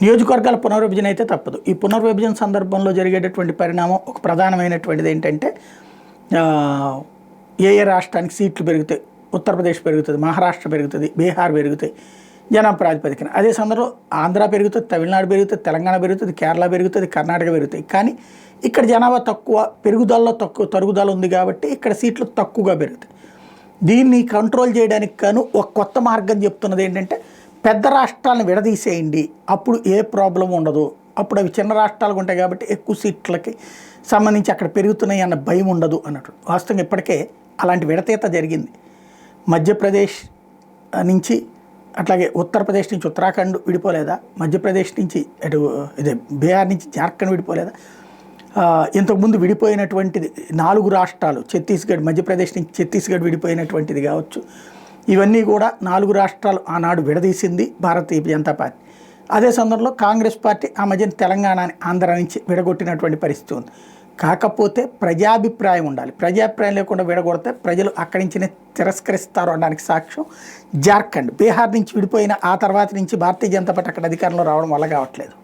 నియోజకవర్గాల పునర్విభజన అయితే తప్పదు. ఈ పునర్విభజన సందర్భంలో జరిగేటటువంటి పరిణామం ఒక ప్రధానమైనటువంటిది ఏంటంటే ఏ ఏ రాష్ట్రానికి సీట్లు పెరుగుతాయి, ఉత్తరప్రదేశ్ పెరుగుతుంది, మహారాష్ట్ర పెరుగుతుంది, బీహార్ పెరుగుతాయి జనం ప్రాతిపదికన. అదే సందర్భంలో ఆంధ్ర పెరుగుతుంది, తమిళనాడు పెరుగుతుంది, తెలంగాణ పెరుగుతుంది, కేరళ పెరుగుతుంది, కర్ణాటక పెరుగుతాయి. కానీ ఇక్కడ జనాభా తక్కువ, పెరుగుదలలో తక్కువ తరుగుదల ఉంది కాబట్టి ఇక్కడ సీట్లు తక్కువగా పెరుగుతాయి. దీన్ని కంట్రోల్ చేయడానికి గాను ఒక కొత్త మార్గం చెప్తున్నది ఏంటంటే పెద్ద రాష్ట్రాలను విడదీసేయండి, అప్పుడు ఏ ప్రాబ్లం ఉండదు, అప్పుడు అవి చిన్న రాష్ట్రాలుగా ఉంటాయి కాబట్టి ఎక్కువ సీట్లకి సంబంధించి అక్కడ పెరుగుతున్నాయి అన్న భయం ఉండదు అన్నట్టు. వాస్తవంగా ఇప్పటికే అలాంటి విడతీత జరిగింది. మధ్యప్రదేశ్ నుంచి అట్లాగే ఉత్తరప్రదేశ్ నుంచి ఉత్తరాఖండ్ విడిపోలేదా, మధ్యప్రదేశ్ నుంచి అటు ఇదే బీహార్ నుంచి జార్ఖండ్ విడిపోలేదా, ఇంతకుముందు విడిపోయినటువంటిది 4 రాష్ట్రాలు ఛత్తీస్గఢ్, మధ్యప్రదేశ్ నుంచి ఛత్తీస్గఢ్ విడిపోయినటువంటిది కావచ్చు. ఇవన్నీ కూడా 4 రాష్ట్రాలు ఆనాడు విడదీసింది భారతీయ జనతా పార్టీ. అదే సందర్భంలో కాంగ్రెస్ పార్టీ ఆ మధ్యన తెలంగాణని ఆంధ్ర నుంచి విడగొట్టినటువంటి పరిస్థితి ఉంది. కాకపోతే ప్రజాభిప్రాయం ఉండాలి. ప్రజాభిప్రాయం లేకుండా విడగొడితే ప్రజలు అక్కడి నుంచినే తిరస్కరిస్తారు అనడానికి సాక్ష్యం జార్ఖండ్. బీహార్ నుంచి విడిపోయిన ఆ తర్వాత నుంచి భారతీయ జనతా పార్టీ అక్కడ అధికారంలో రావడం వల్ల కావట్లేదు.